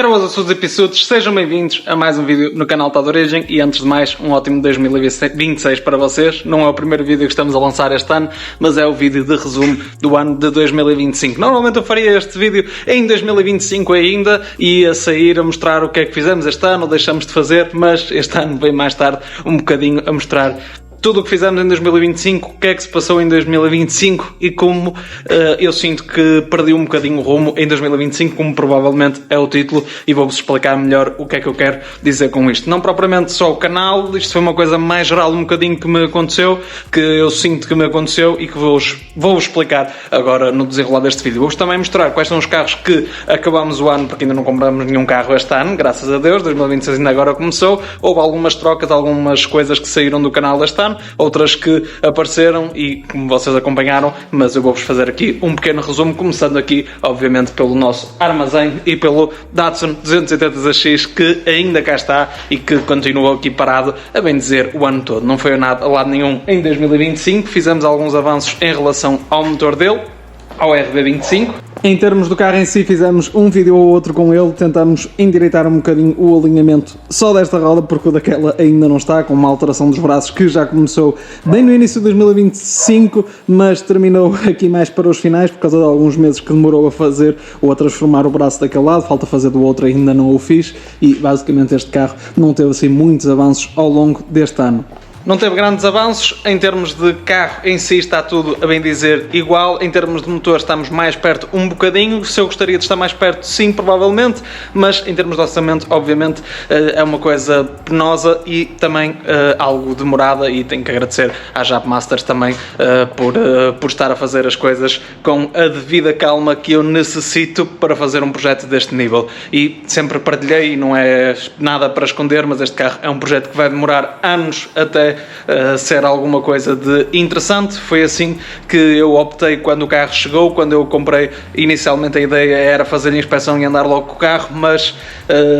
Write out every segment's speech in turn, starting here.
Caros assuntos episódios, sejam bem-vindos a mais um vídeo no canal Tá de Origem e antes de mais, um ótimo 2026 para vocês. Não é o primeiro vídeo que estamos a lançar este ano, mas é o vídeo de resumo do ano de 2025. Normalmente eu faria este vídeo em 2025 ainda e a sair a mostrar o que é que fizemos este ano ou deixamos de fazer, mas este ano vem mais tarde um bocadinho a mostrar tudo o que fizemos em 2025, o que é que se passou em 2025 e como eu sinto que perdi um bocadinho o rumo em 2025, como provavelmente é o título, e vou-vos explicar melhor o que é que eu quero dizer com isto. Não propriamente só o canal, isto foi uma coisa mais geral um bocadinho que me aconteceu, que eu sinto que me aconteceu e que vou-vos explicar agora no desenrolar deste vídeo. Vou-vos também mostrar quais são os carros que acabamos o ano, porque ainda não compramos nenhum carro este ano, graças a Deus, 2026 ainda agora começou. Houve algumas trocas, algumas coisas que saíram do canal este ano, outras que apareceram e como vocês acompanharam, mas eu vou-vos fazer aqui um pequeno resumo, começando aqui, obviamente, pelo nosso armazém e pelo Datsun 280ZX, que ainda cá está e que continua aqui parado, a bem dizer, o ano todo. Não foi a lado nenhum em 2025, fizemos alguns avanços em relação ao motor dele, ao RB25. Em termos do carro em si, fizemos um vídeo ou outro com ele, tentamos endireitar um bocadinho o alinhamento só desta roda, porque o daquela ainda não está, com uma alteração dos braços que já começou bem no início de 2025, mas terminou aqui mais para os finais, por causa de alguns meses que demorou a fazer ou a transformar o braço daquele lado, falta fazer do outro, ainda não o fiz, e basicamente este carro não teve assim muitos avanços ao longo deste ano. Não teve grandes avanços, em termos de carro em si está tudo, a bem dizer, igual. Em termos de motor estamos mais perto um bocadinho, se eu gostaria de estar mais perto sim, provavelmente, mas em termos de orçamento, obviamente, é uma coisa penosa e também algo demorada, e tenho que agradecer à Jap Masters também por estar a fazer as coisas com a devida calma que eu necessito para fazer um projeto deste nível. E sempre partilhei, e não é nada para esconder, mas este carro é um projeto que vai demorar anos até ser alguma coisa de interessante. Foi assim que eu optei quando o carro chegou. Quando eu comprei, inicialmente a ideia era fazer a inspeção e andar logo com o carro, mas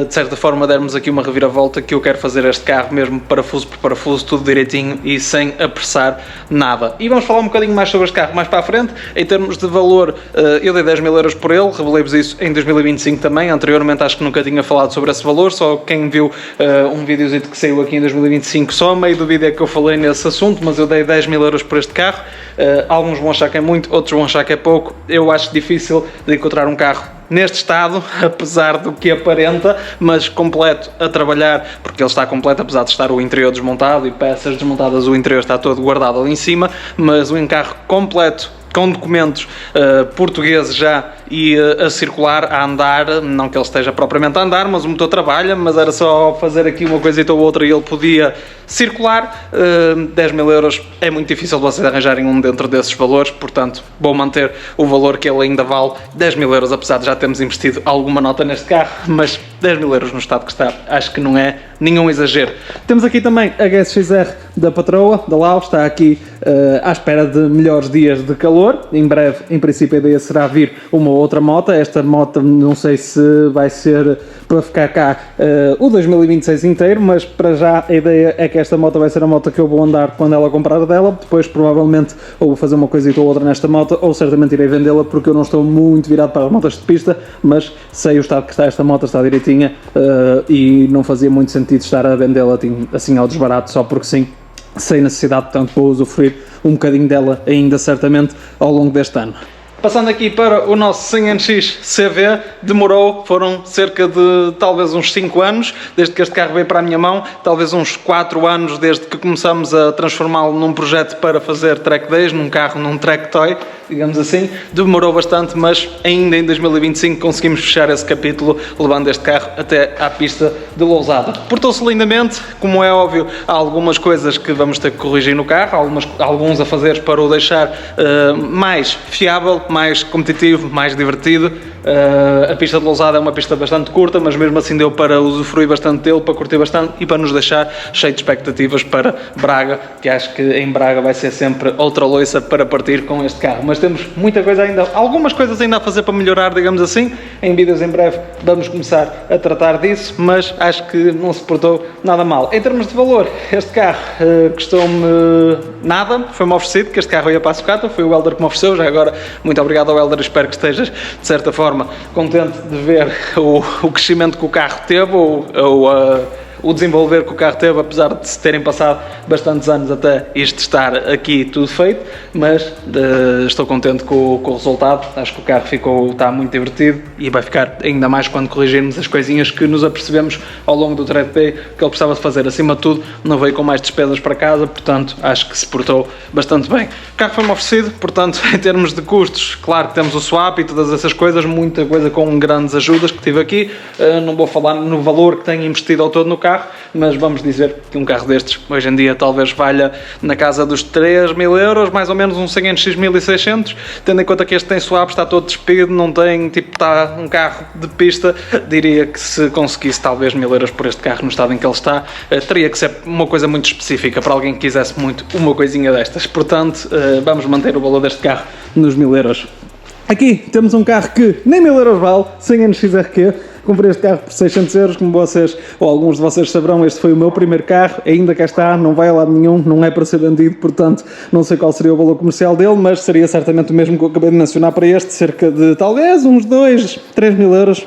de certa forma dermos aqui uma reviravolta, que eu quero fazer este carro mesmo parafuso por parafuso, tudo direitinho e sem apressar nada. E vamos falar um bocadinho mais sobre este carro mais para a frente. Em termos de valor, eu dei 10 mil euros por ele, revelei-vos isso em 2025 também. Anteriormente acho que nunca tinha falado sobre esse valor, só quem viu um videozito que saiu aqui em 2025, só a meio do vídeo é que eu falei nesse assunto, mas eu dei 10 mil euros por este carro. Alguns vão achar que é muito, outros vão achar que é pouco. Eu acho difícil de encontrar um carro neste estado, apesar do que aparenta, mas completo a trabalhar, porque ele está completo, apesar de estar o interior desmontado e peças desmontadas, o interior está todo guardado ali em cima, mas um carro completo, com documentos portugueses já e a circular, a andar, não que ele esteja propriamente a andar, mas o motor trabalha, mas era só fazer aqui uma coisita ou outra e ele podia circular. 10 mil euros é muito difícil de vocês arranjarem um dentro desses valores, portanto vou manter o valor que ele ainda vale, 10 mil euros, apesar de já termos investido alguma nota neste carro, mas 10 mil euros no estado que está, acho que não é nenhum exagero. Temos aqui também a GSX-R da patroa, da Lau, está aqui à espera de melhores dias de calor. Em breve, em princípio, a ideia será vir uma outra moto. Esta moto não sei se vai ser para ficar cá o 2026 inteiro, mas para já a ideia é que esta moto vai ser a moto que eu vou andar quando ela comprar dela. Depois provavelmente ou vou fazer uma coisita ou outra nesta moto, ou certamente irei vendê-la, porque eu não estou muito virado para as motas de pista, mas sei o estado que está esta moto, está direitinha, e não fazia muito sentido estar a vendê-la assim ao desbarato só porque sim, sem necessidade. Portanto vou usufruir um bocadinho dela ainda certamente ao longo deste ano. Passando aqui para o nosso 100NX CV, demorou, foram cerca de talvez uns 5 anos, desde que este carro veio para a minha mão, talvez uns 4 anos desde que começamos a transformá-lo num projeto para fazer track days, num carro, num track toy, digamos assim. Demorou bastante, mas ainda em 2025 conseguimos fechar esse capítulo, levando este carro até à pista de Lousada. Portou-se lindamente, como é óbvio, há algumas coisas que vamos ter que corrigir no carro, alguns afazeres para o deixar mais fiável, mais competitivo, mais divertido. A pista de Lousada é uma pista bastante curta, mas mesmo assim deu para usufruir bastante dele, para curtir bastante e para nos deixar cheio de expectativas para Braga, que acho que em Braga vai ser sempre outra loiça para partir com este carro. Mas temos muita coisa ainda, algumas coisas ainda a fazer para melhorar, digamos assim. Em vídeos em breve vamos começar a tratar disso, mas acho que não se portou nada mal. Em termos de valor, este carro custou-me nada, foi-me oferecido, que este carro ia para a sucata, foi o Helder que me ofereceu. Já agora, muito obrigado ao Helder, espero que estejas de certa forma forma, contente de ver o crescimento que o carro teve, o desenvolver que o carro teve, apesar de se terem passado bastantes anos até isto estar aqui tudo feito, mas estou contente com o resultado. Acho que o carro está muito divertido e vai ficar ainda mais quando corrigirmos as coisinhas que nos apercebemos ao longo do track day que ele precisava de fazer. Acima de tudo, não veio com mais despesas para casa, portanto acho que se portou bastante bem. O carro foi-me oferecido, portanto em termos de custos, claro que temos o swap e todas essas coisas, muita coisa com grandes ajudas que tive aqui. Não vou falar no valor que tenho investido ao todo no carro, mas vamos dizer que um carro destes hoje em dia talvez valha na casa dos 3.000 euros, mais ou menos um 100NX 1600, tendo em conta que este tem swap, está todo despido, não tem, tipo, está um carro de pista. Diria que se conseguisse talvez 1.000 euros por este carro no estado em que ele está, teria que ser uma coisa muito específica para alguém que quisesse muito uma coisinha destas, portanto vamos manter o valor deste carro nos 1.000 euros. Aqui temos um carro que nem 1.000 euros vale, 100NX RQ. Comprei este carro por 600 euros, como vocês, ou alguns de vocês saberão, este foi o meu primeiro carro, ainda cá está, não vai a lado nenhum, não é para ser vendido, portanto não sei qual seria o valor comercial dele, mas seria certamente o mesmo que eu acabei de mencionar para este, cerca de talvez uns 3.000 euros,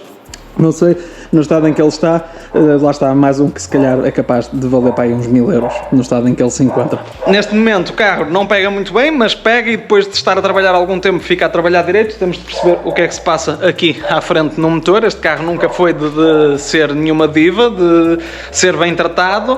não sei, no estado em que ele está. Lá está, mais um que se calhar é capaz de valer para aí uns 1.000 euros, no estado em que ele se encontra. Neste momento o carro não pega muito bem, mas pega, e depois de estar a trabalhar algum tempo fica a trabalhar direito. Temos de perceber o que é que se passa aqui à frente no motor. Este carro nunca foi de ser nenhuma diva, de ser bem tratado,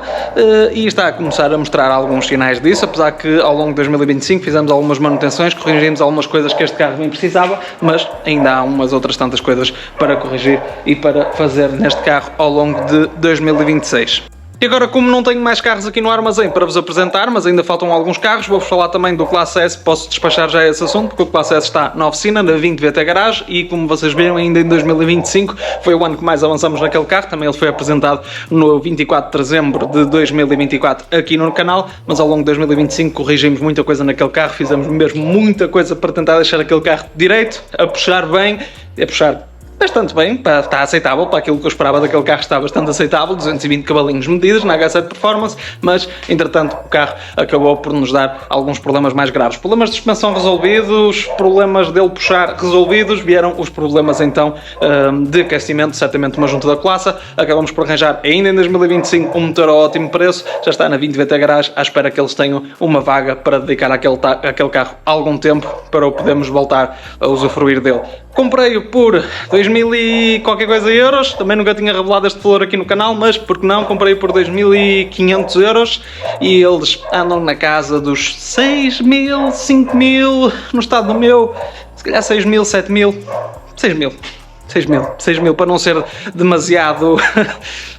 e está a começar a mostrar alguns sinais disso, apesar que ao longo de 2025 fizemos algumas manutenções, corrigimos algumas coisas que este carro bem precisava, mas ainda há umas outras tantas coisas para corrigir e para fazer neste carro ao longo de 2026. E agora, como não tenho mais carros aqui no armazém para vos apresentar, mas ainda faltam alguns carros, vou-vos falar também do Classe S. Posso despachar já esse assunto, porque o Classe S está na oficina, na 20 VT Garage, e como vocês viram, ainda em 2025 foi o ano que mais avançamos naquele carro. Também ele foi apresentado no 24 de dezembro de 2024 aqui no canal, mas ao longo de 2025 corrigimos muita coisa naquele carro, fizemos mesmo muita coisa para tentar deixar aquele carro direito, a puxar bem, a puxar bastante bem, está aceitável para aquilo que eu esperava daquele carro, está bastante aceitável, 220 cavalinhos medidos na H7 Performance, mas entretanto o carro acabou por nos dar alguns problemas mais graves. Problemas de suspensão resolvidos, problemas dele puxar resolvidos, vieram os problemas então de aquecimento, certamente uma junta da colaça. Acabamos por arranjar ainda em 2025 um motor a ótimo preço, já está na 20 VT Garage, à espera que eles tenham uma vaga para dedicar àquele carro algum tempo, para o podermos voltar a usufruir dele. Comprei-o por 2.000 e qualquer coisa euros, também nunca tinha revelado este valor aqui no canal, mas porque não, comprei-o por 2.500 euros e eles andam na casa dos 6.000, 5.000, no estado do meu, se calhar 6.000, 7.000, 6.000, para não ser demasiado,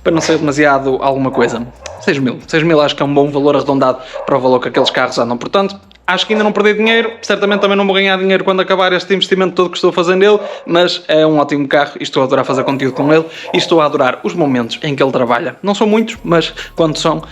para não ser demasiado alguma coisa. 6.000 acho que é um bom valor arredondado para o valor que aqueles carros andam, portanto acho que ainda não perdi dinheiro, certamente também não vou ganhar dinheiro quando acabar este investimento todo que estou a fazer nele, mas é um ótimo carro e estou a adorar fazer conteúdo com ele e estou a adorar os momentos em que ele trabalha. Não são muitos, mas quando são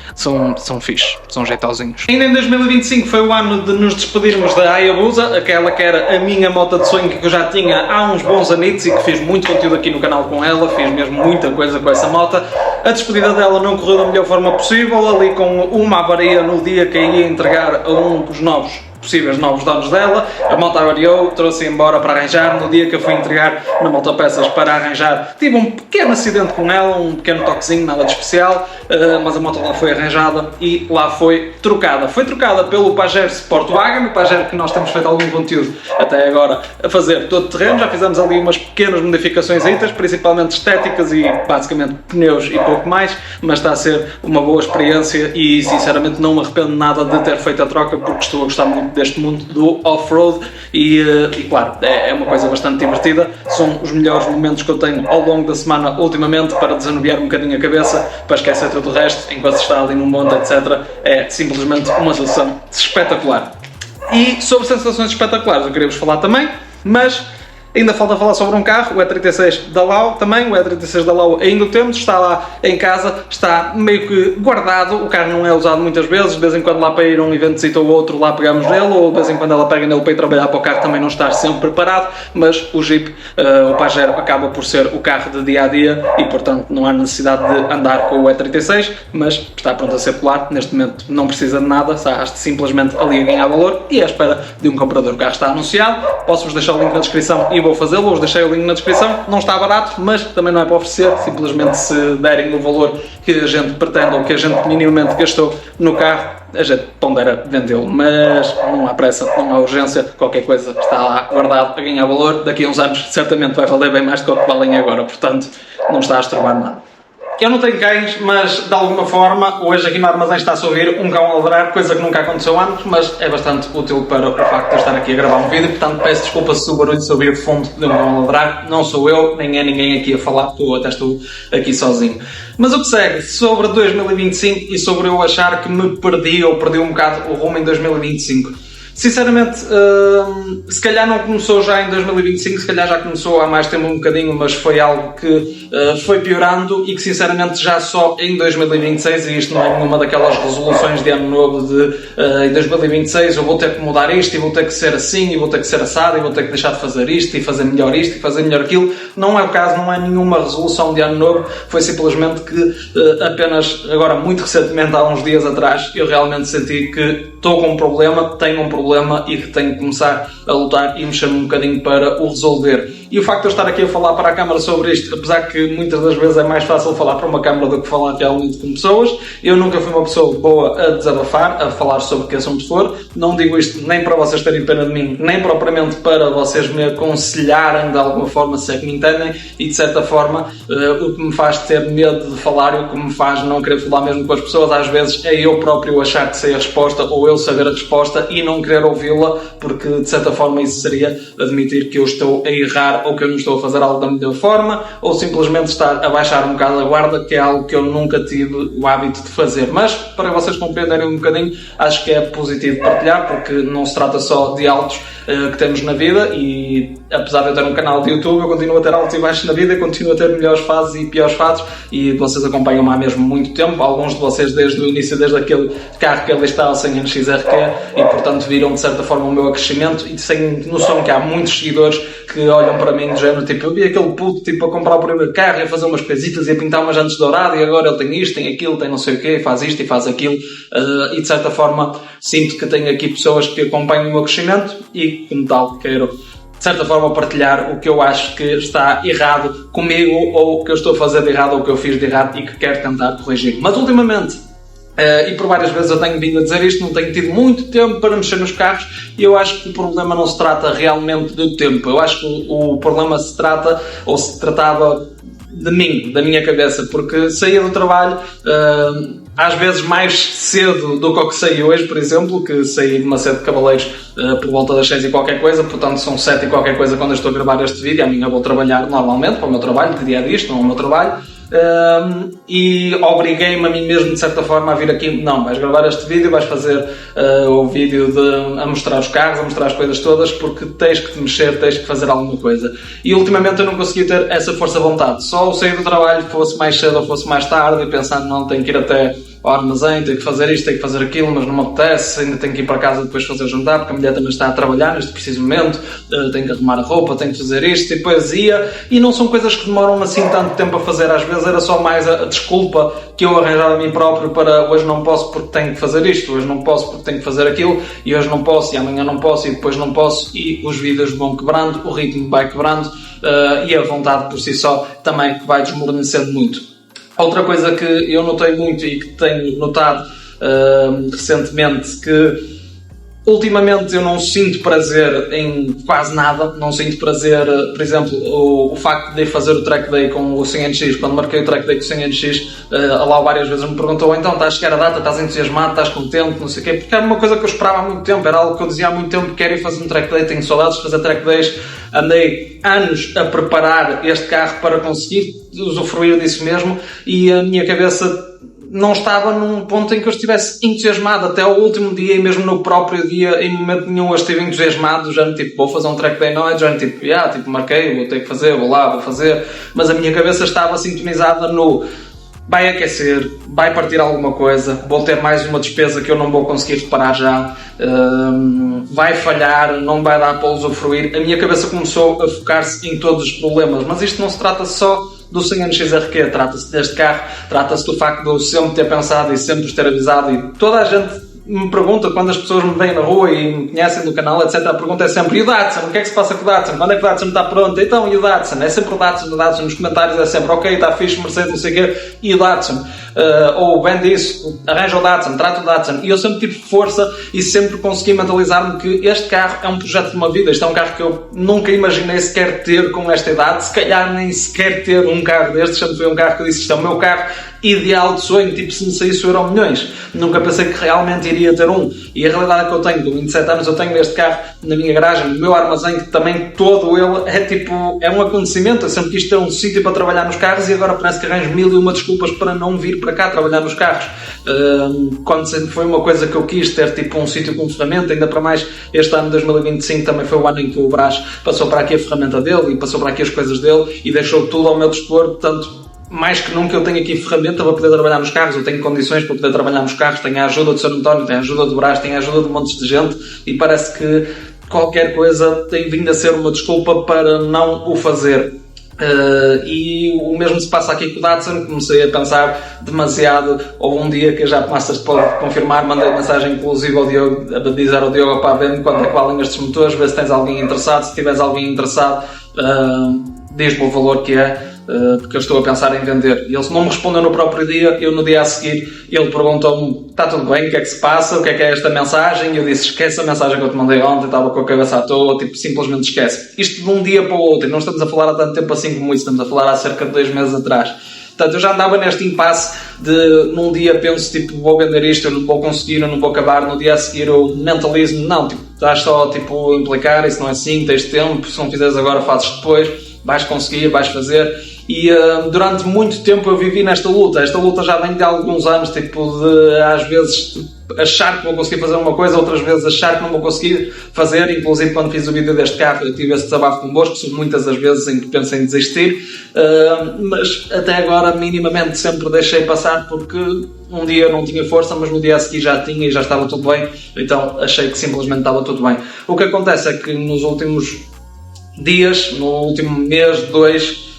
fixe, são jeitosinhos. Ainda em 2025 foi o ano de nos despedirmos da Hayabusa, aquela que era a minha moto de sonho que eu já tinha há uns bons anitos e que fiz muito conteúdo aqui no canal com ela, fiz mesmo muita coisa com essa moto. A despedida dela não correu da melhor forma possível, ali com uma avaria no dia que ia entregar a um dos possíveis novos donos dela. A moto avariou, trouxe embora para arranjar. No dia que eu fui entregar na Motopeças para arranjar, tive um pequeno acidente com ela, um pequeno toquezinho, nada de especial, mas a moto lá foi arranjada e lá foi trocada. Foi trocada pelo Pajero Sportwagen, o Pajero que nós temos feito algum conteúdo até agora a fazer todo terreno. Já fizemos ali umas pequenas modificações, principalmente estéticas e basicamente pneus e pouco mais, mas está a ser uma boa experiência e sinceramente não me arrependo nada de ter feito a troca, porque estou a gostar muito deste mundo do off-road e claro, é uma coisa bastante divertida. São os melhores momentos que eu tenho ao longo da semana ultimamente para desanuviar um bocadinho a cabeça, para esquecer tudo o resto, enquanto se está ali num monte, etc. É simplesmente uma sensação espetacular. E sobre sensações espetaculares eu queria vos falar também, mas ainda falta falar sobre um carro, o E36 da Lau também. O E36 da Lau ainda o temos, está lá em casa, está meio que guardado, o carro não é usado muitas vezes, de vez em quando lá para ir a um evento ou outro lá pegamos nele, ou de vez em quando ela pega nele para ir trabalhar para o carro também não estar sempre preparado, mas o Jeep, o Pajero, acaba por ser o carro de dia a dia e portanto não há necessidade de andar com o E36, mas está pronto a ser polar, neste momento não precisa de nada, está simplesmente ali a ganhar valor e à espera de um comprador. O carro está anunciado, posso-vos deixar o link na descrição e vou fazê-lo, vos deixei o link na descrição. Não está barato, mas também não é para oferecer, simplesmente se derem o valor que a gente pretende ou que a gente minimamente gastou no carro, a gente pondera vendê-lo, mas não há pressa, não há urgência, qualquer coisa está lá guardado a ganhar valor, daqui a uns anos certamente vai valer bem mais do que o que valem agora, portanto não está a estrobar nada. Eu não tenho cães, mas de alguma forma, hoje aqui no armazém está-se a ouvir um cão a ladrar, coisa que nunca aconteceu antes, mas é bastante útil para o facto de eu estar aqui a gravar um vídeo, portanto peço desculpa se o barulho se ouvir de fundo de um cão a ladrar, não sou eu, nem é ninguém aqui a falar, até estou aqui sozinho. Mas o que segue sobre 2025 e sobre eu achar que me perdi ou perdi um bocado o rumo em 2025. Sinceramente, se calhar não começou já em 2025, se calhar já começou há mais tempo um bocadinho, mas foi algo que foi piorando e que sinceramente já só em 2026, e isto não é nenhuma daquelas resoluções de ano novo de em 2026 eu vou ter que mudar isto e vou ter que ser assim e vou ter que ser assado e vou ter que deixar de fazer isto e fazer melhor isto e fazer melhor aquilo. Não é o caso, não é nenhuma resolução de ano novo, foi simplesmente que apenas agora muito recentemente, há uns dias atrás, eu realmente senti que estou com um problema, tenho um problema e que tenho que começar a lutar e mexer-me um bocadinho para o resolver. E o facto de eu estar aqui a falar para a câmara sobre isto, apesar que muitas das vezes é mais fácil falar para uma câmara do que falar realmente com pessoas, eu nunca fui uma pessoa boa a desabafar, a falar sobre que assunto for. Não digo isto nem para vocês terem pena de mim, nem propriamente para vocês me aconselharem de alguma forma, se é que me entendem, e de certa forma o que me faz ter medo de falar e o que me faz não querer falar mesmo com as pessoas, às vezes é eu próprio achar que sei a resposta ou eu saber a resposta e não querer ouvi-la, porque de certa forma isso seria admitir que eu estou a errar ou que eu não estou a fazer algo da melhor forma, ou simplesmente estar a baixar um bocado a guarda, que é algo que eu nunca tive o hábito de fazer. Mas, para vocês compreenderem um bocadinho, acho que é positivo partilhar, porque não se trata só de altos que temos na vida, e apesar de eu ter um canal de YouTube, eu continuo a ter altos e baixos na vida, continuo a ter melhores fases e piores fases, e vocês acompanham-me há mesmo muito tempo, alguns de vocês desde o início, desde aquele carro que ali está, o 100 NXRQ, e portanto viram de certa forma o meu crescimento, e têm noção que há muitos seguidores que olham para mim do género, tipo, eu vi aquele puto tipo, a comprar o primeiro carro e a fazer umas coisitas e a pintar umas jantes douradas, e agora ele tem isto, tem aquilo, tem não sei o quê, faz isto e faz aquilo, e de certa forma sinto que tenho aqui pessoas que acompanham o meu crescimento e como tal quero de certa forma partilhar o que eu acho que está errado comigo, ou o que eu estou a fazer de errado, ou o que eu fiz de errado e que quero tentar corrigir. Mas ultimamente, e por várias vezes eu tenho vindo a dizer isto, não tenho tido muito tempo para mexer nos carros, e eu acho que o problema não se trata realmente do tempo. Eu acho que o problema se trata, ou se tratava de mim, da minha cabeça, porque saía do trabalho às vezes mais cedo do que o que saí hoje, por exemplo, que saí de Macedo de Cavaleiros por volta das 6 e qualquer coisa, portanto são 7 e qualquer coisa quando eu estou a gravar este vídeo. Amanhã vou trabalhar normalmente para o meu trabalho, de dia a dia, isto não é o meu trabalho. E obriguei-me a mim mesmo de certa forma a vir aqui, não, vais gravar este vídeo, vais fazer o vídeo a mostrar os carros, a mostrar as coisas todas, porque tens que te mexer, tens que fazer alguma coisa. E ultimamente eu não consegui ter essa força de vontade, só o sair do trabalho, fosse mais cedo ou fosse mais tarde, e pensando, não, tenho que ir até ao armazém, tenho que fazer isto, tenho que fazer aquilo, mas não me apetece, ainda tenho que ir para casa depois fazer o jantar, porque a mulher também está a trabalhar neste preciso momento, tenho que arrumar a roupa, tenho que fazer isto, e depois ia, e não são coisas que demoram assim tanto tempo a fazer, às vezes era só mais a desculpa que eu arranjava a mim próprio para hoje não posso porque tenho que fazer isto, hoje não posso porque tenho que fazer aquilo, e hoje não posso, e amanhã não posso, e depois não posso, e os vídeos vão quebrando, o ritmo vai quebrando, e a vontade por si só também vai desmoronecendo muito. Outra coisa que eu notei muito e que tenho notado recentemente, que ultimamente eu não sinto prazer em quase nada, não sinto prazer, por exemplo, o facto de ir fazer o track day com o 100NX, quando marquei o track day com o 100NX, lá várias vezes me perguntou, então estás a chegar a data, estás entusiasmado, estás contente, não sei o quê, porque era uma coisa que eu esperava há muito tempo, era algo que eu dizia há muito tempo, que quero ir fazer um track day, tenho saudades de fazer track days, andei anos a preparar este carro para conseguir usufruir disso mesmo, e a minha cabeça não estava num ponto em que eu estivesse entusiasmado até o último dia, e mesmo no próprio dia, em momento nenhum eu estive entusiasmado, já tipo, vou fazer um track day night, já tipo, marquei, vou ter que fazer, vou lá, vou fazer, mas a minha cabeça estava sintonizada no vai aquecer, vai partir alguma coisa, vou ter mais uma despesa que eu não vou conseguir reparar já, vai falhar, não vai dar para usufruir. A minha cabeça começou a focar-se em todos os problemas, mas isto não se trata só do 100 NXRQ, trata-se deste carro, trata-se do facto de eu sempre ter pensado e sempre os ter avisado, e toda a gente me pergunta, quando as pessoas me veem na rua e me conhecem do canal, etc., a pergunta é sempre: e o Datsun? O que é que se passa com o Datsun? Quando é que o Datsun está pronto? Então, e o Datsun? É sempre o Datsun, nos comentários é sempre: ok, está fixe, Mercedes, não sei o quê, e o Datsun? Ou vende isso, arranja o Datsun, trata o Datsun. E eu sempre tive força e sempre consegui mentalizar-me que este carro é um projeto de uma vida. Isto é um carro que eu nunca imaginei sequer ter com esta idade, se calhar nem sequer ter um carro destes. Sempre foi um carro que eu disse: isto é o meu carro ideal de sonho, tipo, se me saísse o Euromilhões. Nunca pensei que realmente iria ter um. E a realidade é que eu tenho, com 27 anos, eu tenho este carro na minha garagem, no meu armazém, que também todo ele é tipo, é um acontecimento. Eu sempre quis ter um sítio para trabalhar nos carros e agora parece que arranjo 1001 desculpas para não vir para cá trabalhar nos carros. Quando sempre foi uma coisa que eu quis, ter tipo um sítio com ferramenta, ainda para mais este ano 2025 também foi o ano em que o Brás passou para aqui a ferramenta dele e passou para aqui as coisas dele e deixou tudo ao meu dispor, portanto, mais que nunca eu tenho aqui ferramenta para poder trabalhar nos carros, eu tenho condições para poder trabalhar nos carros, tenho a ajuda do Sr. António, tenho a ajuda do Brás, tenho a ajuda de montes de gente e parece que qualquer coisa tem vindo a ser uma desculpa para não o fazer. E o mesmo se passa aqui com o Datsun. Comecei a pensar demasiado. Houve um dia que já a Masters pode confirmar, mandei mensagem inclusive ao Diogo, a dizer ao Diogo: pá, vê-me quanto é que valem estes motores, vê se tens alguém interessado, se tiveres alguém interessado, diz-me o valor que é, porque eu estou a pensar em vender. E ele não me respondeu no próprio dia. Eu no dia a seguir, ele perguntou-me: está tudo bem, o que é que se passa, o que é esta mensagem? E eu disse: esquece a mensagem que eu te mandei ontem, estava com a cabeça à toa, tipo, simplesmente esquece. Isto de um dia para o outro, e não estamos a falar há tanto tempo assim como isso, estamos a falar há cerca de 2 meses atrás. Portanto, eu já andava neste impasse de, num dia penso, tipo, vou vender isto, eu não vou conseguir, eu não vou acabar, no dia a seguir eu mentalismo, não, tipo, estás só, tipo, a implicar, isso não é assim, tens tempo, se não fizeres agora, fazes depois, vais conseguir, vais fazer. E durante muito tempo eu vivi nesta luta. Esta luta já vem de alguns anos, tipo, de às vezes achar que vou conseguir fazer uma coisa, outras vezes achar que não vou conseguir fazer. Inclusive quando fiz o vídeo deste carro eu tive esse desabafo convosco, são muitas as vezes em que penso em desistir, mas até agora minimamente sempre deixei passar, porque um dia eu não tinha força, mas no dia a seguir já tinha e já estava tudo bem, então achei que simplesmente estava tudo bem. O que acontece é que nos últimos dias, no último mês, 2,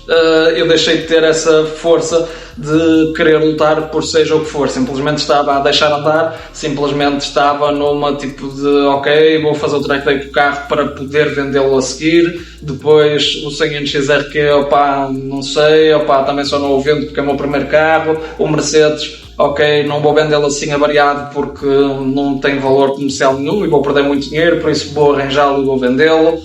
eu deixei de ter essa força de querer lutar por seja o que for. Simplesmente estava a deixar andar, simplesmente estava numa tipo de ok, vou fazer o track day com o carro para poder vendê-lo a seguir. Depois o 100 NXRQ, opá, não sei, opá, também só não o vendo porque é o meu primeiro carro. O Mercedes, ok, não vou vendê-lo assim avariado porque não tem valor comercial nenhum e vou perder muito dinheiro, por isso vou arranjá-lo e vou vendê-lo.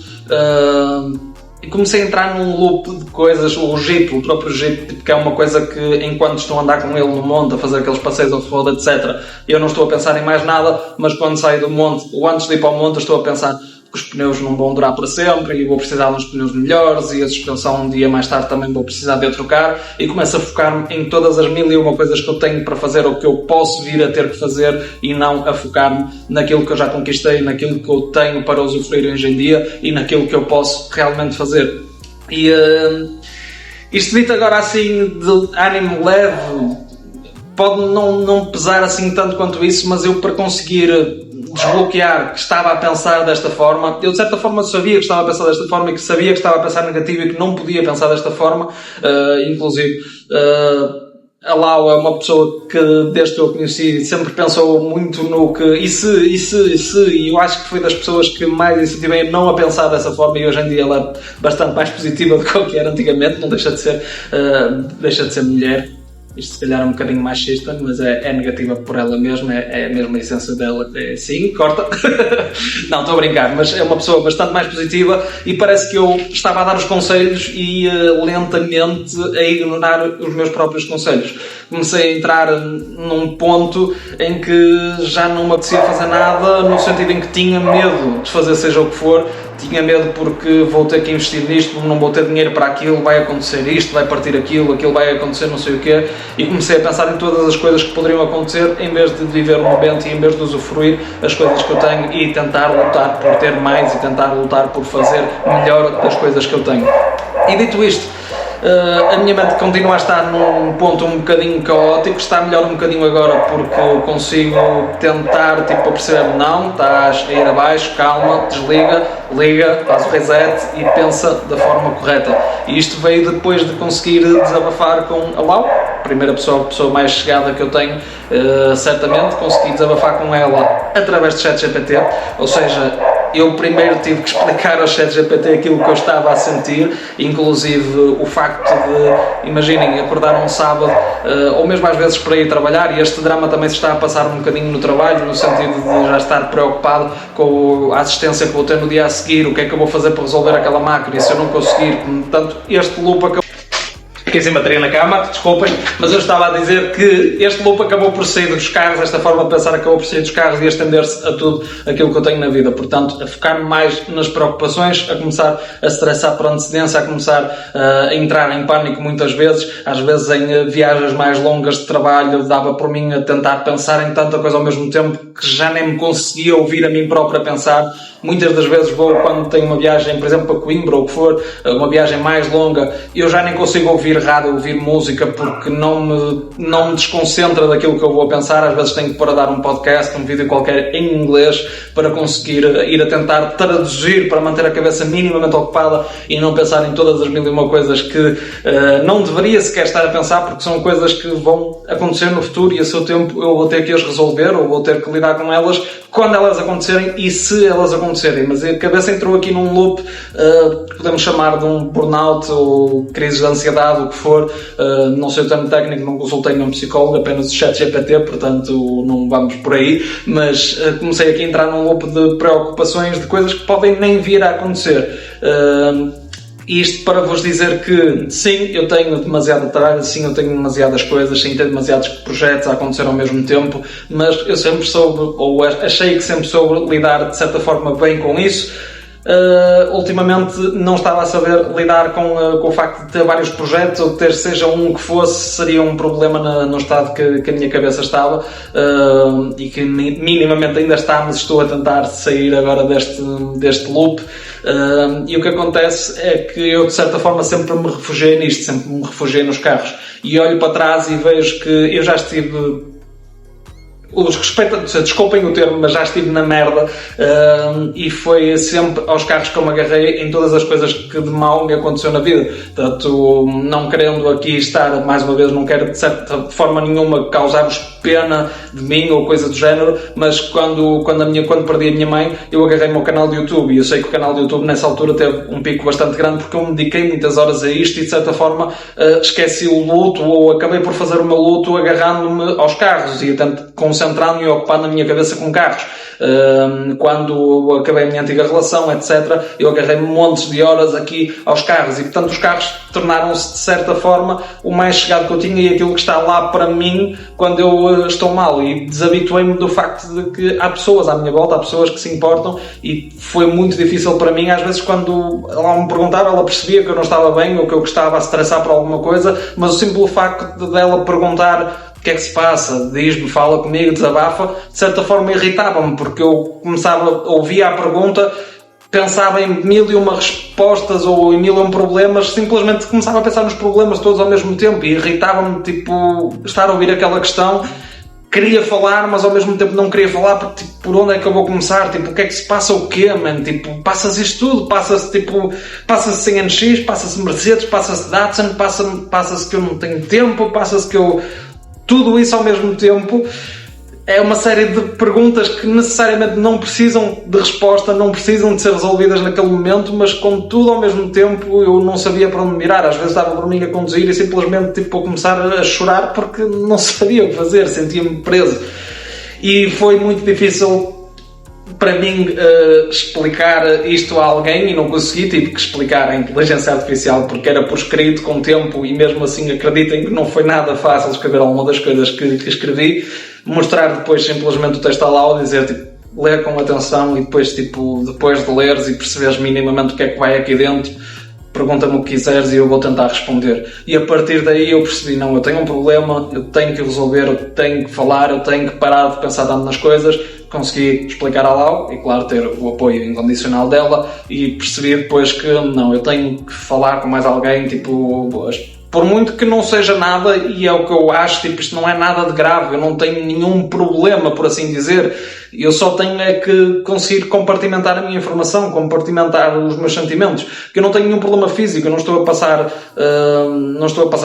E comecei a entrar num loop de coisas. O Jeep, o próprio Jeep, que é uma coisa que enquanto estou a andar com ele no monte, a fazer aqueles passeios off-road, etc., eu não estou a pensar em mais nada, mas quando saio do monte, ou antes de ir para o monte, eu estou a pensar que os pneus não vão durar para sempre e vou precisar de uns pneus melhores e a suspensão um dia mais tarde também vou precisar de a trocar, e começo a focar-me em todas as 1001 coisas que eu tenho para fazer ou que eu posso vir a ter que fazer, e não a focar-me naquilo que eu já conquistei, naquilo que eu tenho para usufruir hoje em dia e naquilo que eu posso realmente fazer. E isto dito agora assim de ânimo leve, pode não pesar assim tanto quanto isso, mas eu, para conseguir desbloquear que estava a pensar desta forma, eu de certa forma sabia que estava a pensar desta forma e que sabia que estava a pensar negativo e que não podia pensar desta forma. Inclusive a Lau é uma pessoa que desde que eu conheci sempre pensou muito no que e eu acho que foi das pessoas que mais incentivei a não a pensar dessa forma, e hoje em dia ela é bastante mais positiva do que o que era antigamente. Não deixa de ser mulher. Isto se calhar é um bocadinho machista, mas é negativa por ela mesma, é mesmo a essência dela. Sim, corta. Não, estou a brincar, mas é uma pessoa bastante mais positiva, e parece que eu estava a dar os conselhos e lentamente a ignorar os meus próprios conselhos. Comecei a entrar num ponto em que já não me apetecia fazer nada, no sentido em que tinha medo de fazer seja o que for. Tinha medo porque vou ter que investir nisto, não vou ter dinheiro para aquilo, vai acontecer isto, vai partir aquilo vai acontecer não sei o quê, e comecei a pensar em todas as coisas que poderiam acontecer, em vez de viver o momento e em vez de usufruir as coisas que eu tenho e tentar lutar por ter mais e tentar lutar por fazer melhor das coisas que eu tenho. E dito isto, A minha mente continua a estar num ponto um bocadinho caótico, está melhor um bocadinho agora porque consigo tentar, tipo, a perceber, não, estás a ir abaixo, calma, desliga, liga, faz o reset e pensa da forma correta. E isto veio depois de conseguir desabafar com a Lau, a primeira pessoa mais chegada que eu tenho, certamente, consegui desabafar com ela através de ChatGPT, ou seja, eu primeiro tive que explicar ao ChatGPT aquilo que eu estava a sentir, inclusive o facto de, imaginem, acordar um sábado, ou mesmo às vezes para ir trabalhar, e este drama também se está a passar um bocadinho no trabalho, no sentido de já estar preocupado com a assistência que vou ter no dia a seguir, o que é que eu vou fazer para resolver aquela máquina, e se eu não conseguir, portanto, este loop acabou. Fiquei sem bateria na cama, desculpem, mas eu estava a dizer que este loop acabou por sair dos carros, esta forma de pensar acabou por sair dos carros e a estender-se a tudo aquilo que eu tenho na vida. Portanto, a focar-me mais nas preocupações, a começar a estressar por antecedência, a começar a entrar em pânico muitas vezes, às vezes em viagens mais longas de trabalho, dava por mim a tentar pensar em tanta coisa ao mesmo tempo que já nem me conseguia ouvir a mim próprio a pensar. Muitas das vezes vou, quando tenho uma viagem, por exemplo, para Coimbra ou o que for, uma viagem mais longa, eu já nem consigo ouvir rádio, ouvir música, porque não me desconcentra daquilo que eu vou a pensar. Às vezes tenho que pôr a dar um podcast, um vídeo qualquer em inglês, para conseguir ir a tentar traduzir, para manter a cabeça minimamente ocupada e não pensar em todas as mil e uma coisas que não deveria sequer estar a pensar, porque são coisas que vão acontecer no futuro e a seu tempo eu vou ter que as resolver ou vou ter que lidar com elas quando elas acontecerem e se elas acontecerem. Mas a cabeça entrou aqui num loop, podemos chamar de um burnout ou crise de ansiedade, o que for. Não sei o termo técnico, não consultei nenhum psicólogo, apenas o ChatGPT, portanto não vamos por aí, mas comecei aqui a entrar num loop de preocupações, de coisas que podem nem vir a acontecer. Isto para vos dizer que sim, eu tenho demasiado trabalho, sim, eu tenho demasiadas coisas, sim, tenho demasiados projetos a acontecer ao mesmo tempo, mas eu sempre soube, ou achei que sempre soube lidar de certa forma bem com isso. Ultimamente não estava a saber lidar com o facto de ter vários projetos, ou de ter seja um que fosse, seria um problema no estado que a minha cabeça estava, e que minimamente ainda está, mas estou a tentar sair agora deste loop. E o que acontece é que eu de certa forma sempre me refugiei nisto, sempre me refugiei nos carros, e olho para trás e vejo que eu já estive, desculpem o termo, mas já estive na merda, e foi sempre aos carros que eu me agarrei em todas as coisas que de mal me aconteceu na vida. Portanto, não querendo aqui estar, mais uma vez, não quero de certa forma nenhuma causar-vos pena de mim ou coisa do género, mas quando perdi a minha mãe, eu agarrei-me ao canal de YouTube, e eu sei que o canal de YouTube nessa altura teve um pico bastante grande porque eu me dediquei muitas horas a isto e de certa forma esqueci o luto, ou acabei por fazer o meu luto agarrando-me aos carros e tento concentrando-me e ocupando a minha cabeça com carros. Quando acabei a minha antiga relação, etc., eu agarrei-me montes de horas aqui aos carros, e portanto os carros tornaram-se de certa forma o mais chegado que eu tinha e aquilo que está lá para mim quando eu estou mal, e desabituei-me do facto de que há pessoas à minha volta, há pessoas que se importam, e foi muito difícil para mim. Às vezes quando ela me perguntava, ela percebia que eu não estava bem ou que eu estava a estressar por alguma coisa, mas o simples facto dela perguntar o que é que se passa, diz-me, fala comigo, desabafa, de certa forma irritava-me, porque eu começava, ouvia a pergunta, pensava em mil e uma respostas ou em mil e um problemas, simplesmente começava a pensar nos problemas todos ao mesmo tempo e irritava-me, tipo, estar a ouvir aquela questão. Queria falar, mas ao mesmo tempo não queria falar, porque tipo, por onde é que eu vou começar? Tipo, o que é que se passa? O quê, man? Tipo, passa-se isto tudo, passa-se sem NX, passa-se Mercedes, passa-se Datsun, passa-se que eu não tenho tempo, passa-se que eu... Tudo isso ao mesmo tempo é uma série de perguntas que necessariamente não precisam de resposta, não precisam de ser resolvidas naquele momento, mas com tudo ao mesmo tempo eu não sabia para onde mirar. Às vezes dava por mim a conduzir e simplesmente tipo, a começar a chorar porque não sabia o que fazer, sentia-me preso. E foi muito difícil para mim explicar isto a alguém, e não consegui, tive que explicar à inteligência artificial porque era por escrito, com tempo, e mesmo assim acreditem que não foi nada fácil escrever alguma das coisas que escrevi. Mostrar depois simplesmente o texto ao lado, dizer tipo, lê com atenção, e depois tipo, depois de leres e perceberes minimamente o que é que vai aqui dentro, pergunta-me o que quiseres e eu vou tentar responder. E a partir daí eu percebi, não, eu tenho um problema, eu tenho que resolver, eu tenho que falar, eu tenho que parar de pensar tanto nas coisas, consegui explicar à Lau e, claro, ter o apoio incondicional dela e percebi depois que não, eu tenho que falar com mais alguém, tipo, por muito que não seja nada, e é o que eu acho, tipo, isto não é nada de grave, eu não tenho nenhum problema, por assim dizer, eu só tenho é que conseguir compartimentar a minha informação, compartimentar os meus sentimentos, que eu não tenho nenhum problema físico, eu não estou a passar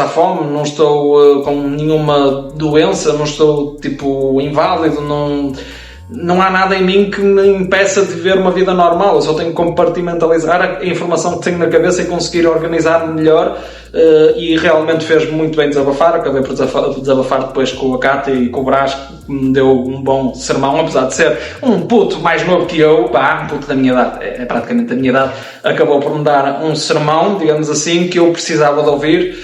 fome, não estou com nenhuma doença, não estou, tipo, inválido, não há nada em mim que me impeça de viver uma vida normal. Eu só tenho que compartimentalizar a informação que tenho na cabeça e conseguir organizar-me melhor, e realmente fez muito bem desabafar. Acabei por desabafar depois com a Cátia e com o Brás, que me deu um bom sermão, apesar de ser um puto mais novo que eu, um puto da minha idade, é praticamente da minha idade, acabou por me dar um sermão, digamos assim, que eu precisava de ouvir,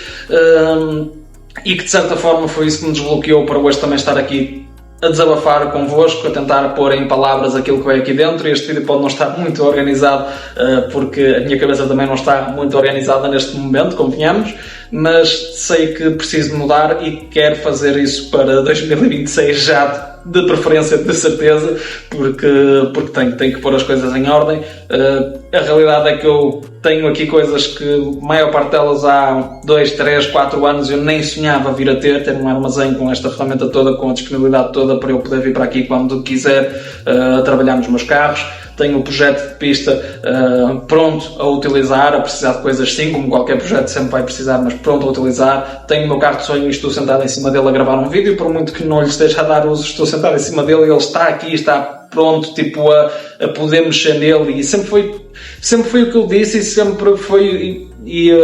e que de certa forma foi isso que me desbloqueou para hoje também estar aqui a desabafar convosco, a tentar pôr em palavras aquilo que vai aqui dentro. Este vídeo pode não estar muito organizado, porque a minha cabeça também não está muito organizada neste momento, convenhamos, mas sei que preciso mudar e quero fazer isso para 2026 já, de preferência, de certeza, porque tenho que pôr as coisas em ordem. A realidade é que eu tenho aqui coisas que, a maior parte delas, há 2, 3, 4 anos eu nem sonhava vir a ter um armazém com esta ferramenta toda, com a disponibilidade toda para eu poder vir para aqui quando quiser, trabalhar nos meus carros. Tenho o projeto de pista pronto a utilizar, a precisar de coisas sim, como qualquer projeto sempre vai precisar, mas pronto a utilizar. Tenho o meu carro de sonho e estou sentado em cima dele a gravar um vídeo, por muito que não lhe esteja a dar uso, estou sentado em cima dele e ele está aqui, está pronto, tipo, a poder mexer nele, e sempre foi o que eu disse, e sempre foi,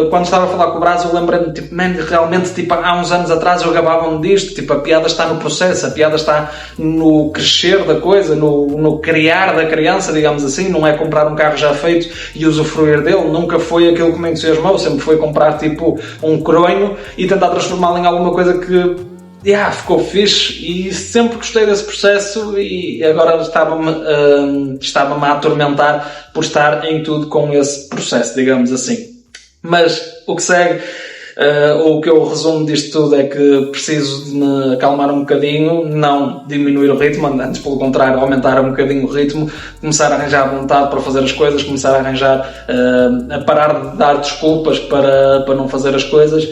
quando estava a falar com o Brás eu lembrei-me, tipo, realmente, tipo, há uns anos atrás eu gabava-me disto, tipo, a piada está no processo, a piada está no crescer da coisa, no criar da criança, digamos assim, não é comprar um carro já feito e usufruir dele, nunca foi aquilo que me entusiasmou, sempre foi comprar, tipo, um cronho e tentar transformá-lo em alguma coisa que ficou fixe, e sempre gostei desse processo, e agora estava-me a atormentar por estar em tudo com esse processo, digamos assim. Mas o que segue, o que eu resumo disto tudo é que preciso de me acalmar um bocadinho, não diminuir o ritmo, antes pelo contrário, aumentar um bocadinho o ritmo, começar a arranjar vontade para fazer as coisas, começar a arranjar, a parar de dar desculpas para não fazer as coisas,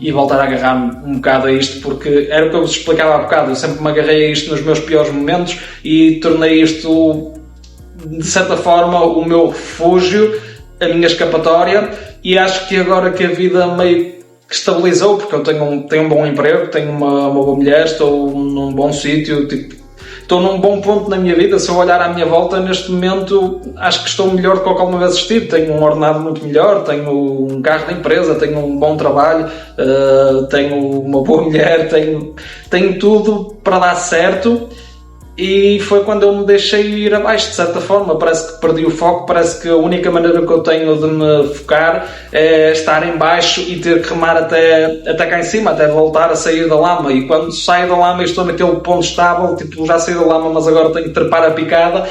e voltar a agarrar-me um bocado a isto, porque era o que eu vos explicava há bocado, eu sempre me agarrei a isto nos meus piores momentos e tornei isto, de certa forma, o meu refúgio, a minha escapatória, e acho que agora que a vida meio que estabilizou, porque eu tenho um bom emprego, tenho uma boa mulher, estou num bom sítio, tipo, estou num bom ponto na minha vida. Se eu olhar à minha volta neste momento, acho que estou melhor do que alguma vez estive. Tenho um ordenado muito melhor, tenho um carro de empresa, tenho um bom trabalho, tenho uma boa mulher, tenho tudo para dar certo. E foi quando eu me deixei ir abaixo, de certa forma. Parece que perdi o foco, parece que a única maneira que eu tenho de me focar é estar em baixo e ter que remar até cá em cima, até voltar a sair da lama. E quando saio da lama e estou naquele ponto estável, tipo, já saí da lama, mas agora tenho que trepar a picada,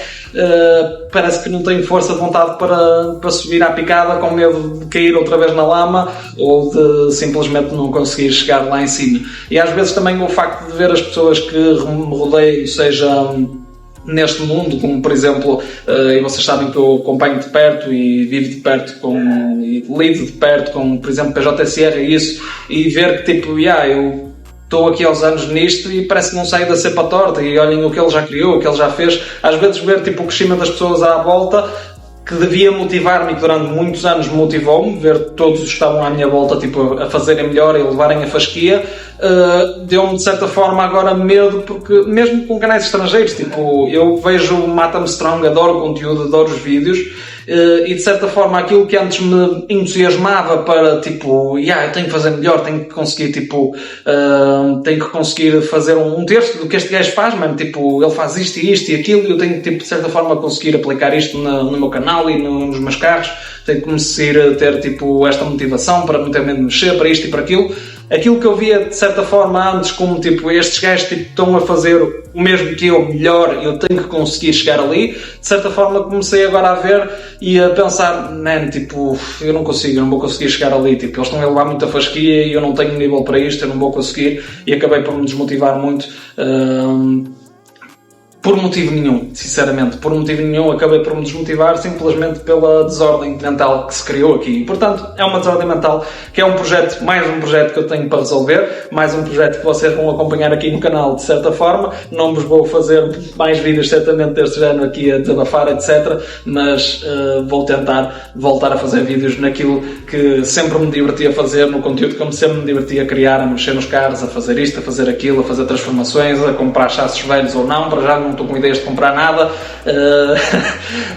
parece que não tenho força de vontade para subir à picada, com medo de cair outra vez na lama, ou de simplesmente não conseguir chegar lá em cima. E às vezes também o facto de ver as pessoas que me rodeiam, seja neste mundo, como por exemplo, e vocês sabem que eu acompanho de perto e vivo de perto e lido de perto com, por exemplo, PJ Sierra e isso, e ver que tipo, eu estou aqui aos anos nisto e parece que não saio da cepa torta, e olhem o que ele já criou, o que ele já fez. Às vezes ver tipo o crescimento das pessoas à volta, que devia motivar-me, que durante muitos anos motivou-me, ver todos os que estavam à minha volta tipo, a fazerem melhor e a levarem a fasquia, deu-me de certa forma agora medo, porque mesmo com canais estrangeiros, tipo, eu vejo o Mata-me Strong, adoro o conteúdo, adoro os vídeos, e de certa forma aquilo que antes me entusiasmava para tipo, eu tenho que fazer melhor, tenho que conseguir tipo, tenho que conseguir fazer um terço do que este gajo faz, mano, tipo, ele faz isto e aquilo, e eu tenho que tipo, de certa forma conseguir aplicar isto no meu canal e nos meus carros, tenho que começar a ter tipo esta motivação para não ter medo de mexer, para isto e para aquilo. Aquilo que eu via de certa forma antes como tipo, estes gajos tipo, estão a fazer o mesmo que eu, melhor, eu tenho que conseguir chegar ali, de certa forma comecei agora a ver e a pensar, tipo, eu não vou conseguir chegar ali, tipo, eles estão a levar muita fasquia e eu não tenho nível para isto, eu não vou conseguir, e acabei por me desmotivar muito, por motivo nenhum, sinceramente, por motivo nenhum, acabei por me desmotivar simplesmente pela desordem mental que se criou aqui. E, portanto, é uma desordem mental que é um projeto, mais um projeto que eu tenho para resolver, mais um projeto que vocês vão acompanhar aqui no canal de certa forma. Não vos vou fazer mais vídeos certamente deste género aqui a desabafar, etc. Mas vou tentar voltar a fazer vídeos naquilo que sempre me diverti a fazer, no conteúdo que eu sempre me diverti a criar, a mexer nos carros, a fazer isto, a fazer aquilo, a fazer transformações, a comprar chassis velhos ou não. Para já não estou com ideias de comprar nada,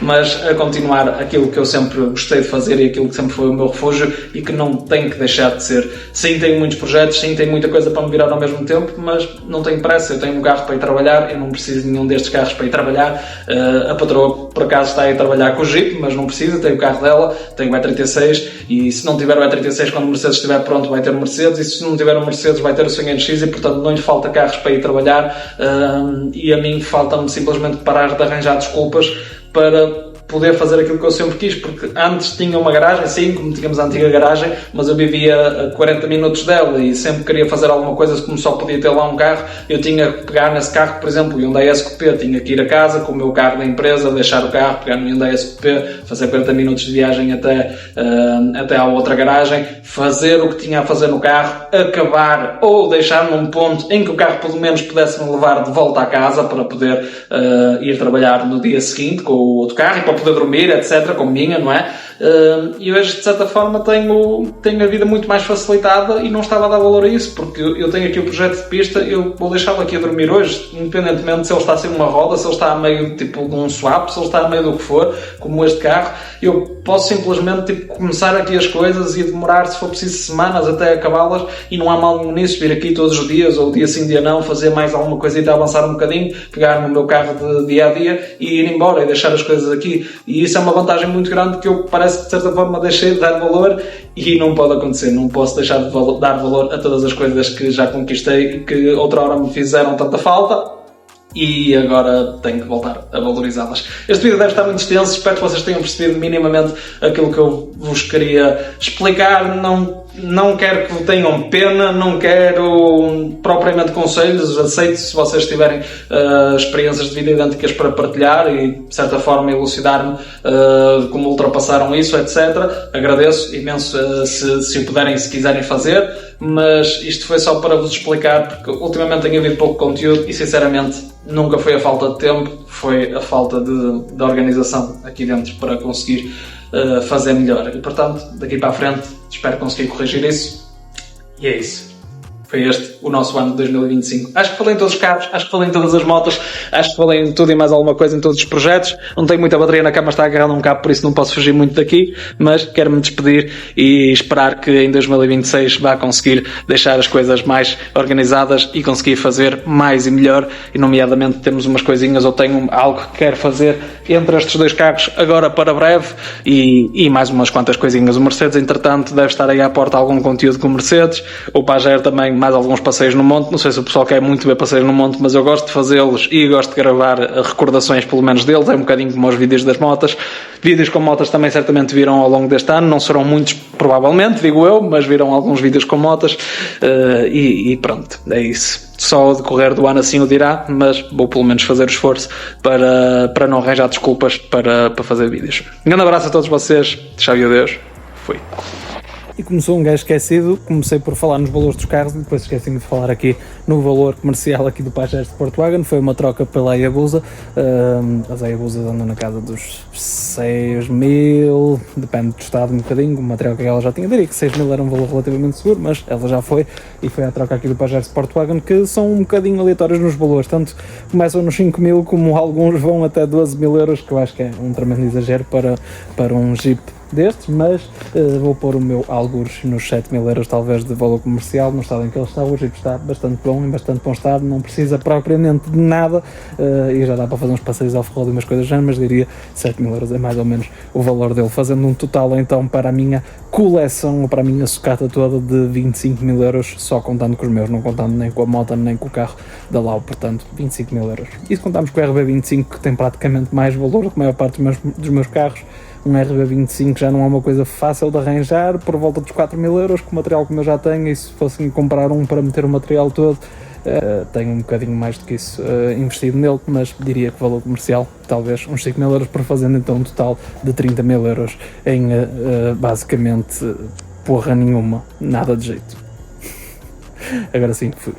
mas a continuar aquilo que eu sempre gostei de fazer e aquilo que sempre foi o meu refúgio e que não tem que deixar de ser. Sim, tenho muitos projetos, sim, tenho muita coisa para me virar ao mesmo tempo, mas não tenho pressa. Eu tenho um carro para ir trabalhar, eu não preciso de nenhum destes carros para ir trabalhar. A patroa, por acaso, está a ir trabalhar com o Jeep, mas não precisa, tenho o carro dela, tenho o E36 e se não tiver o E36 quando o Mercedes estiver pronto vai ter o Mercedes, e se não tiver o Mercedes vai ter o 100NX, e portanto não lhe falta carros para ir trabalhar, e a mim falta-me simplesmente parar de arranjar desculpas para poder fazer aquilo que eu sempre quis, porque antes tinha uma garagem, sim, como tínhamos a antiga garagem, mas eu vivia a 40 minutos dela e sempre queria fazer alguma coisa, como só podia ter lá um carro, eu tinha que pegar nesse carro, por exemplo, o Hyundai SQP, tinha que ir a casa com o meu carro da empresa, deixar o carro, pegar no Hyundai SQP, fazer 40 minutos de viagem até à outra garagem, fazer o que tinha a fazer no carro, acabar ou deixar num ponto em que o carro pelo menos pudesse me levar de volta à casa para poder ir trabalhar no dia seguinte com o outro carro e para poder dormir, etc, como minha, não é? E hoje, de certa forma, tenho a vida muito mais facilitada e não estava a dar valor a isso, porque eu tenho aqui o projeto de pista, eu vou deixá-lo aqui a dormir hoje, independentemente se ele está a ser uma roda, se ele está a meio tipo de um swap, se ele está a meio do que for, como este carro, eu posso simplesmente começar aqui as coisas e demorar, se for preciso, semanas até acabá-las, e não há mal nenhum nisso, vir aqui todos os dias, ou dia sim, dia não, fazer mais alguma coisita, avançar um bocadinho, pegar no meu carro de dia a dia e ir embora e deixar as coisas aqui. E isso é uma vantagem muito grande que eu parece que de certa forma deixei de dar valor, e não pode acontecer. Não posso deixar de dar valor a todas as coisas que já conquistei e que outra hora me fizeram tanta falta, e agora tenho que voltar a valorizá-las. Este vídeo deve estar muito extenso, espero que vocês tenham percebido minimamente aquilo que eu vos queria explicar. Não quero que tenham pena, não quero propriamente conselhos, aceito se vocês tiverem experiências de vida idênticas para partilhar e de certa forma elucidar-me como ultrapassaram isso, etc. Agradeço imenso se o puderem, se quiserem fazer, mas isto foi só para vos explicar, porque ultimamente tem havido pouco conteúdo e sinceramente nunca foi a falta de tempo, foi a falta de organização aqui dentro para conseguir fazer melhor. E portanto, daqui para a frente, espero conseguir corrigir isso. E é isso. Foi este o nosso ano de 2025. Acho que falei em todos os carros, acho que falei em todas as motos, acho que falei em tudo e mais alguma coisa em todos os projetos. Não tenho muita bateria na cama, está agarrado a um cabo, por isso não posso fugir muito daqui, mas quero-me despedir e esperar que em 2026 vá conseguir deixar as coisas mais organizadas e conseguir fazer mais e melhor, e nomeadamente temos umas coisinhas, ou tenho algo que quero fazer entre estes dois carros agora para breve, e mais umas quantas coisinhas. O Mercedes, entretanto, deve estar aí à porta algum conteúdo com o Mercedes, o Pajero também, mais alguns passeios no monte. Não sei se o pessoal quer muito ver passeios no monte, mas eu gosto de fazê-los e gosto de gravar recordações pelo menos deles. É um bocadinho como os vídeos das motas. Vídeos com motas também certamente viram ao longo deste ano, não serão muitos provavelmente, digo eu, mas viram alguns vídeos com motas, e pronto, é isso. Só ao decorrer do ano assim o dirá, mas vou pelo menos fazer o esforço para não arranjar desculpas para fazer vídeos. Um grande abraço a todos vocês, tchau e adeus, fui. E como sou um gajo esquecido, comecei por falar nos valores dos carros e depois esqueci-me de falar aqui no valor comercial aqui do Pajero Sportwagen. Foi uma troca pela Hayabusa. As Hayabusas andam na casa dos 6.000, depende do estado um bocadinho, o material que ela já tinha. Diria que 6.000 era um valor relativamente seguro, mas ela já foi, e foi a troca aqui do Pajero Sportwagen, que são um bocadinho aleatórios nos valores, tanto começam nos 5.000 como alguns vão até 12.000 euros, que eu acho que é um tremendo exagero para um Jeep destes, mas vou pôr o meu algures nos 7.000 euros talvez de valor comercial, no estado em que ele está. O Jeep está bastante bom, em bastante bom estado, não precisa propriamente de nada, e já dá para fazer uns passeios off-road e umas coisas já, mas diria 7.000 euros é mais ou menos o valor dele, fazendo um total então para a minha coleção, ou para a minha sucata toda, de 25.000 euros, só contando com os meus, não contando nem com a moto nem com o carro da Lau, portanto 25.000 euros. E se contarmos com o RB25, que tem praticamente mais valor do que a maior parte dos meus carros, um RB25 já não é uma coisa fácil de arranjar, por volta dos 4.000 euros, com o material como eu já tenho, e se fossem comprar um para meter o material todo, tenho um bocadinho mais do que isso investido nele, mas diria que o valor comercial, talvez uns 5 mil euros, por fazendo então um total de 30 mil euros em basicamente porra nenhuma, nada de jeito. Agora sim, fui.